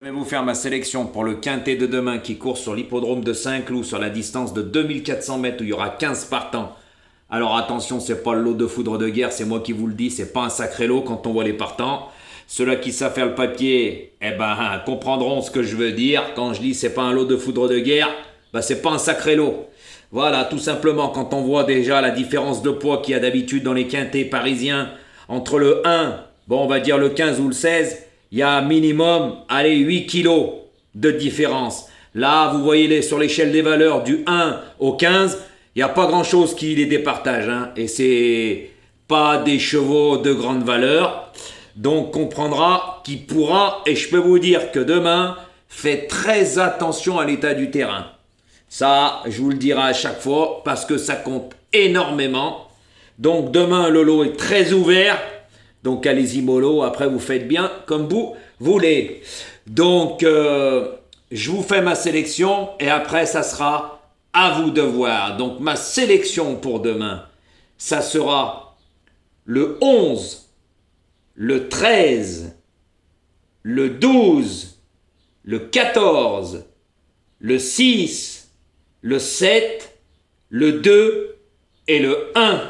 Je vais vous faire ma sélection pour le quintet de demain qui court sur l'hippodrome de Saint-Cloud sur la distance de 2400 mètres où il y aura 15 partants. Alors attention, c'est pas le lot de foudre de guerre, c'est moi qui vous le dis, c'est pas un sacré lot quand on voit les partants. Ceux-là qui savent faire le papier, comprendront ce que je veux dire. Quand je dis c'est pas un lot de foudre de guerre, c'est pas un sacré lot. Voilà, tout simplement, quand on voit déjà la différence de poids qu'il y a d'habitude dans les quintets parisiens entre le 1, on va dire le 15 ou le 16, il y a minimum, 8 kilos de différence. Là, vous voyez sur l'échelle des valeurs du 1 au 15, il n'y a pas grand-chose qui les départage. Et c'est pas des chevaux de grande valeur. Donc, comprendra qui pourra, et je peux vous dire que demain, faites très attention à l'état du terrain. Ça, je vous le dirai à chaque fois, parce que ça compte énormément. Donc, demain, le lot est très ouvert. Donc, allez-y mollo, après vous faites bien comme vous voulez. Donc, je vous fais ma sélection, et après, ça sera à vous de voir. Donc, ma sélection pour demain, ça sera le 11, le 13, le 12, le 14, le 6, le 7, le 2 et le 1.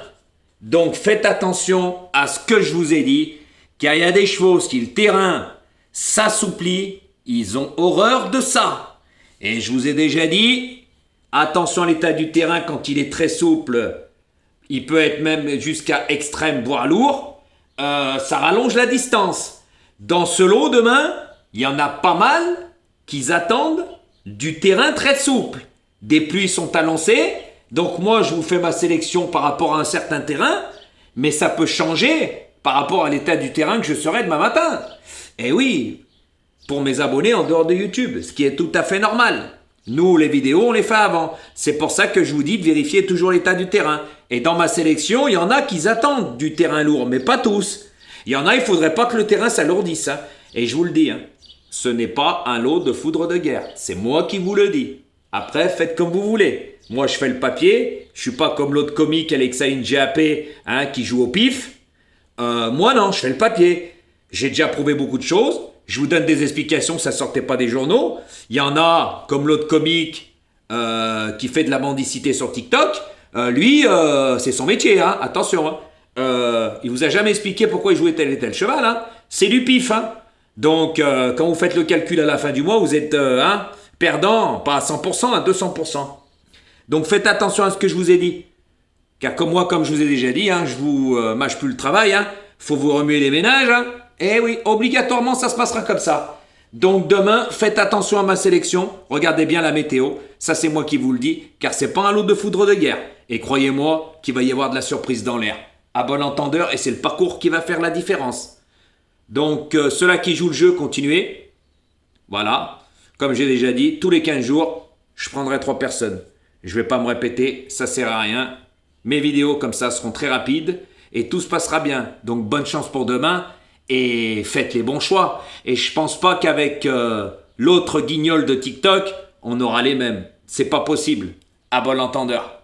Donc faites attention à ce que je vous ai dit, car il y a des chevaux, si le terrain s'assouplit, ils ont horreur de ça. Et je vous ai déjà dit, attention à l'état du terrain quand il est très souple, il peut être même jusqu'à extrême, voire lourd, ça rallonge la distance. Dans ce lot demain, il y en a pas mal qui attendent du terrain très souple. Des pluies sont annoncées, donc moi je vous fais ma sélection par rapport à un certain terrain, mais ça peut changer par rapport à l'état du terrain que je serai demain matin. Et oui, pour mes abonnés en dehors de YouTube, ce qui est tout à fait normal. Nous, les vidéos, on les fait avant. C'est pour ça que je vous dis de vérifier toujours l'état du terrain. Et dans ma sélection, il y en a qui attendent du terrain lourd, mais pas tous. Il y en a, il ne faudrait pas que le terrain s'alourdisse. Et je vous le dis, ce n'est pas un lot de foudre de guerre. C'est moi qui vous le dis. Après, faites comme vous voulez. Moi, je fais le papier. Je ne suis pas comme l'autre comique Alexaïn GAP qui joue au pif. Moi, non, je fais le papier. J'ai déjà prouvé beaucoup de choses. Je vous donne des explications, ça ne sortait pas des journaux. Il y en a, comme l'autre comique qui fait de la mendicité sur TikTok. Lui, c'est son métier, attention. Il vous a jamais expliqué pourquoi il jouait tel et tel cheval. C'est du pif. Donc, quand vous faites le calcul à la fin du mois, vous êtes perdant, pas à 100%, à 200%. Donc, faites attention à ce que je vous ai dit. Car comme moi, comme je vous ai déjà dit, je vous mâche plus le travail. Faut vous remuer les ménages. Eh oui, obligatoirement, ça se passera comme ça. Donc demain, faites attention à ma sélection. Regardez bien la météo. Ça, c'est moi qui vous le dis, car c'est pas un lot de foudre de guerre. Et croyez-moi qu'il va y avoir de la surprise dans l'air. À bon entendeur, et c'est le parcours qui va faire la différence. Donc, ceux-là qui jouent le jeu, continuez. Voilà. Comme j'ai déjà dit, tous les 15 jours, je prendrai 3 personnes. Je ne vais pas me répéter, ça ne sert à rien. Mes vidéos comme ça seront très rapides et tout se passera bien. Donc, bonne chance pour demain. Et faites les bons choix. Et je pense pas qu'avec l'autre guignol de TikTok, on aura les mêmes. C'est pas possible. À bon entendeur.